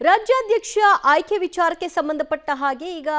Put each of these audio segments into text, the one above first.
ರಾಜ್ಯಾಧ್ಯಕ್ಷ ಆಯ್ಕೆ ವಿಚಾರಕ್ಕೆ ಸಂಬಂಧಪಟ್ಟ ಹಾಗೆ ಈಗ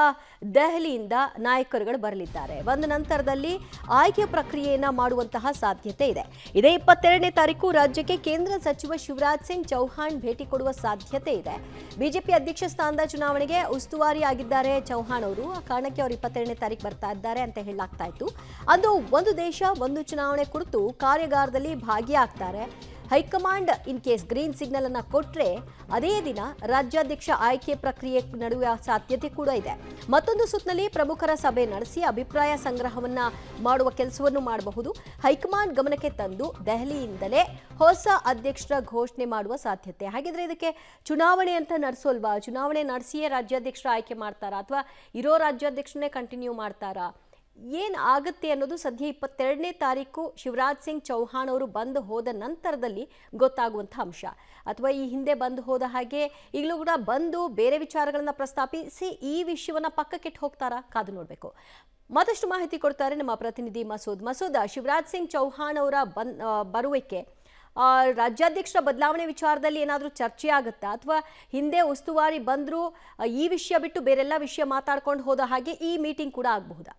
ದೆಹಲಿಯಿಂದ ನಾಯಕರುಗಳು ಬರಲಿದ್ದಾರೆ. ಬಂದ ನಂತರದಲ್ಲಿ ಆಯ್ಕೆ ಪ್ರಕ್ರಿಯೆಯನ್ನ ಮಾಡುವಂತಹ ಸಾಧ್ಯತೆ ಇದೆ. ಇದೇ 22ನೇ ತಾರೀಕು ರಾಜ್ಯಕ್ಕೆ ಕೇಂದ್ರ ಸಚಿವ ಶಿವರಾಜ್ ಸಿಂಗ್ ಚೌಹಾಣ್ ಭೇಟಿ ಕೊಡುವ ಸಾಧ್ಯತೆ ಇದೆ. ಬಿಜೆಪಿ ಅಧ್ಯಕ್ಷ ಸ್ಥಾನದ ಚುನಾವಣೆಗೆ ಉಸ್ತುವಾರಿ ಆಗಿದ್ದಾರೆ ಚೌಹಾಣ್ ಅವರು. ಆ ಕಾರಣಕ್ಕೆ ಅವರು 22ನೇ ತಾರೀಕು ಬರ್ತಾ ಇದ್ದಾರೆ ಅಂತ ಹೇಳಲಾಗ್ತಾ ಇತ್ತು. ಅದು ಒಂದು ದೇಶ ಒಂದು ಚುನಾವಣೆ ಕುರಿತು ಕಾರ್ಯಾಗಾರದಲ್ಲಿ ಭಾಗಿಯಾಗ್ತಾರೆ. High command in case green signal ಅನ್ನ ಕೊಟ್ರೆ ಅದೇ ದಿನ ರಾಜ್ಯಾಧ್ಯಕ್ಷ ಆಯ್ಕೆ ಪ್ರಕ್ರಿಯೆ ನಡೆಯುವ ಸಾಧ್ಯತೆ ಕೂಡ ಇದೆ. ಮತ್ತೊಂದು ಸುತ್ತಿನಲ್ಲಿ ಪ್ರಮುಖರ ಸಭೆ ನಡೆಸಿ ಅಭಿಪ್ರಾಯ ಸಂಗ್ರಹವನ್ನ ಮಾಡುವ ಕೆಲಸವನ್ನು ಮಾಡಬಹುದು. ಹೈಕಮಾಂಡ್ ಗಮನಕ್ಕೆ ತಂದು ದೆಹಲಿಯಿಂದಲೇ ಹೊಸ ಅಧ್ಯಕ್ಷರ ಘೋಷಣೆ ಮಾಡುವ ಸಾಧ್ಯತೆ. ಹಾಗಿದ್ರೆ ಇದಕ್ಕೆ ಚುನಾವಣೆ ಅಂತ ನಡೆಸೋಲ್ವಾ? ಚುನಾವಣೆ ನಡೆಸಿಯೇ ರಾಜ್ಯಾಧ್ಯಕ್ಷರ ಆಯ್ಕೆ ಮಾಡ್ತಾರಾ ಅಥವಾ ಇರೋ ರಾಜ್ಯಾಧ್ಯಕ್ಷರನ್ನೇ ಕಂಟಿನ್ಯೂ ಮಾಡ್ತಾರಾ? ಏನು ಆಗುತ್ತೆ ಅನ್ನೋದು ಸದ್ಯ 22ನೇ ತಾರೀಕು ಶಿವರಾಜ್ ಸಿಂಗ್ ಚೌಹಾಣ್ ಅವರು ಬಂದು ಹೋದ ನಂತರದಲ್ಲಿ ಗೊತ್ತಾಗುವಂಥ ಅಂಶ. ಅಥವಾ ಈ ಹಿಂದೆ ಬಂದು ಹೋದ ಹಾಗೆ ಈಗಲೂ ಕೂಡ ಬಂದು ಬೇರೆ ವಿಚಾರಗಳನ್ನ ಪ್ರಸ್ತಾಪಿಸಿ ಈ ವಿಷಯವನ್ನ ಪಕ್ಕಕ್ಕಿಟ್ಟು ಹೋಗ್ತಾರಾ? ಕಾದು ನೋಡಬೇಕು. ಮತ್ತಷ್ಟು ಮಾಹಿತಿ ಕೊಡ್ತಾರೆ ನಮ್ಮ ಪ್ರತಿನಿಧಿ ಮಸೂದ್. ಶಿವರಾಜ್ ಸಿಂಗ್ ಚೌಹಾಣ್ ಅವರ ಬರುವಿಕೆ ರಾಜ್ಯಾಧ್ಯಕ್ಷರ ಬದಲಾವಣೆ ವಿಚಾರದಲ್ಲಿ ಏನಾದರೂ ಚರ್ಚೆ ಆಗುತ್ತಾ ಅಥವಾ ಹಿಂದೆ ಉಸ್ತುವಾರಿ ಬಂದರೂ ಈ ವಿಷಯ ಬಿಟ್ಟು ಬೇರೆಲ್ಲ ವಿಷಯ ಮಾತಾಡ್ಕೊಂಡು ಹೋದ ಹಾಗೆ ಈ ಮೀಟಿಂಗ್ ಕೂಡ ಆಗಬಹುದಾ?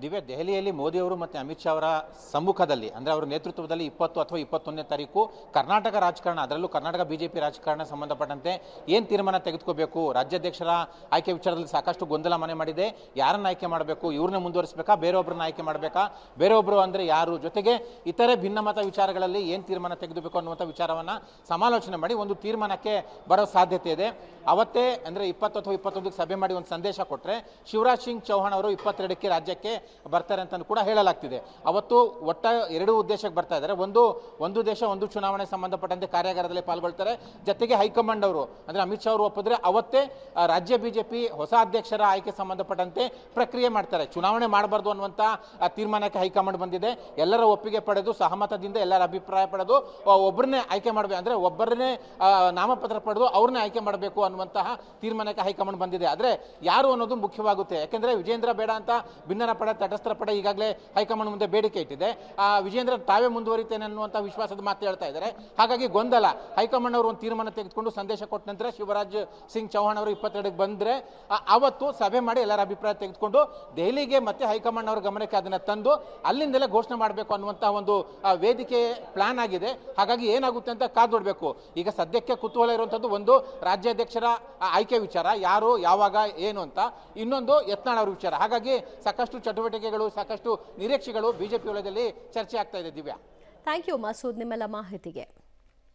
ದಿವ್ಯ, ದೆಹಲಿಯಲ್ಲಿ ಮೋದಿ ಅವರು ಮತ್ತು ಅಮಿತ್ ಶಾ ಅವರ ಸಮ್ಮುಖದಲ್ಲಿ ಅಂದರೆ ಅವರ ನೇತೃತ್ವದಲ್ಲಿ 20 ಅಥವಾ 21ನೇ ತಾರೀಕು ಕರ್ನಾಟಕ ರಾಜಕಾರಣ, ಅದರಲ್ಲೂ ಕರ್ನಾಟಕ ಬಿಜೆಪಿ ರಾಜಕಾರಣ ಸಂಬಂಧಪಟ್ಟಂತೆ ಏನು ತೀರ್ಮಾನ ತೆಗೆದುಕೋಬೇಕು, ರಾಜ್ಯಾಧ್ಯಕ್ಷರ ಆಯ್ಕೆ ವಿಚಾರದಲ್ಲಿ ಸಾಕಷ್ಟು ಗೊಂದಲ ಮನೆ ಮಾಡಿದೆ. ಯಾರನ್ನ ಆಯ್ಕೆ ಮಾಡಬೇಕು, ಇವ್ರನ್ನ ಮುಂದುವರಿಸಬೇಕಾ, ಬೇರೊಬ್ಬರನ್ನ ಆಯ್ಕೆ ಮಾಡಬೇಕಾ, ಬೇರೊಬ್ಬರು ಅಂದರೆ ಯಾರು, ಜೊತೆಗೆ ಇತರೆ ಭಿನ್ನಮತ ವಿಚಾರಗಳಲ್ಲಿ ಏನು ತೀರ್ಮಾನ ತೆಗೆದುಬೇಕು ಅನ್ನುವಂಥ ವಿಚಾರವನ್ನು ಸಮಾಲೋಚನೆ ಮಾಡಿ ಒಂದು ತೀರ್ಮಾನಕ್ಕೆ ಬರೋ ಸಾಧ್ಯತೆ ಇದೆ. ಅವತ್ತೇ ಅಂದರೆ 20 ಅಥವಾ 21ಕ್ಕೆ ಸಭೆ ಮಾಡಿ ಒಂದು ಸಂದೇಶ ಕೊಟ್ಟರೆ ಶಿವರಾಜ್ ಸಿಂಗ್ ಚೌಹಾಣ್ ಅವರು 22ಕ್ಕೆ ರಾಜ್ಯಕ್ಕೆ ಬರ್ತಾರೆ ಅಂತ ಕೂಡ ಹೇಳಲಾಗ್ತಿದೆ. ಅವತ್ತು ಒಟ್ಟ ಎರಡು ಉದ್ದೇಶಕ್ಕೆ ಬರ್ತಾ ಇದ್ದಾರೆ. ಒಂದು ದೇಶ ಒಂದು ಚುನಾವಣೆ ಸಂಬಂಧಪಟ್ಟಂತೆ ಕಾರ್ಯಾಗಾರದಲ್ಲಿ ಪಾಲ್ಗೊಳ್ತಾರೆ. ಜೊತೆಗೆ ಹೈಕಮಾಂಡ್ ಅವರು ಅಂದರೆ ಅಮಿತ್ ಶಾ ಅವರು ಒಪ್ಪಿದ್ರೆ ಅವತ್ತೇ ರಾಜ್ಯ ಬಿಜೆಪಿ ಹೊಸ ಅಧ್ಯಕ್ಷರ ಆಯ್ಕೆ ಸಂಬಂಧಪಟ್ಟಂತೆ ಪ್ರಕ್ರಿಯೆ ಮಾಡ್ತಾರೆ. ಚುನಾವಣೆ ಮಾಡಬಾರ್ದು ಅನ್ನುವಂಥ ತೀರ್ಮಾನಕ್ಕೆ ಹೈಕಮಾಂಡ್ ಬಂದಿದೆ. ಎಲ್ಲರ ಒಪ್ಪಿಗೆ ಪಡೆದು ಸಹಮತದಿಂದ ಎಲ್ಲರ ಅಭಿಪ್ರಾಯ ಪಡೆದು ಒಬ್ಬರನ್ನೇ ಆಯ್ಕೆ ಮಾಡಬೇಕು ಅಂದರೆ ಒಬ್ಬರನ್ನೇ ನಾಮಪತ್ರ ಪಡೆದು ಅವ್ರನ್ನೇ ಆಯ್ಕೆ ಮಾಡಬೇಕು ಅನ್ನುವಂತಹ ತೀರ್ಮಾನಕ್ಕೆ ಹೈಕಮಾಂಡ್ ಬಂದಿದೆ. ಆದರೆ ಯಾರು ಅನ್ನೋದು ಮುಖ್ಯವಾಗುತ್ತೆ. ಯಾಕೆಂದರೆ ವಿಜೇಂದ್ರ ಬೇಡ ಅಂತ ಭಿನ್ನರ ಪಡೆ ತಟಸ್ಥರ ಪಡೆ ಈಗಾಗಲೇ ಹೈಕಮಾಂಡ್ ಮುಂದೆ ಬೇಡಿಕೆ ಇಟ್ಟಿದೆ. ವಿಜೇಂದ್ರ ತಾವೇ ಮುಂದುವರಿತೇನೆ ಅನ್ನುವಂಥ ವಿಶ್ವಾಸದ ಮಾತು ಹೇಳ್ತಾ ಇದ್ದಾರೆ. ಹಾಗಾಗಿ ಗೊಂದಲ. ಹೈಕಮಾಂಡ್ ಅವರು ಒಂದು ತೀರ್ಮಾನ ತೆಗೆದುಕೊಂಡು ಸಂದೇಶ ಕೊಟ್ಟ ನಂತರ ಶಿವರಾಜ್ ಸಿಂಗ್ ಚೌಹಾಣ್ ಅವರು 22ಕ್ಕೆ ಬಂದರೆ ಅವತ್ತು ಸಭೆ ಮಾಡಿ ಎಲ್ಲರ ಅಭಿಪ್ರಾಯ ತೆಗೆದುಕೊಂಡು ದೆಹಲಿಗೆ ಮತ್ತೆ ಹೈಕಮಾಂಡ್ ಅವರ ಗಮನಕ್ಕೆ ಅದನ್ನು ತಂದು ಅಲ್ಲಿಂದಲೇ ಘೋಷಣೆ ಮಾಡಬೇಕು ಅನ್ನುವಂಥ ಒಂದು ವೇದಿಕೆ ಪ್ಲಾನ್ ಆಗಿದೆ. ಹಾಗಾಗಿ ಏನಾಗುತ್ತೆ ಅಂತ ಕಾದು ನೋಡಬೇಕು. ಈಗ ಸದ್ಯಕ್ಕೆ ಕುತೂಹಲ ಇರುವಂಥದ್ದು ಒಂದು ರಾಜ್ಯಾಧ್ಯಕ್ಷರ ಆಯ್ಕೆ ವಿಚಾರ, ಯಾರು ಯಾವಾಗ ಏನು ಅಂತ, ಇನ್ನೊಂದು ಯತ್ನಾಳ್ ಅವರ ವಿಚಾರ. ಹಾಗಾಗಿ ಸಾಕಷ್ಟು ಚಟುವಟಿಕೆಗಳು, ಸಾಕಷ್ಟು ನಿರೀಕ್ಷೆಗಳು ಬಿಜೆಪಿ ವಲಯದಲ್ಲಿ ಚರ್ಚೆ ಆಗ್ತಾ ಇದೆ. ದಿವ್ಯಾ, ಥ್ಯಾಂಕ್ ಯು ಮಸೂದ್ ನಿಮ್ಮೆಲ್ಲ ಮಾಹಿತಿಗೆ.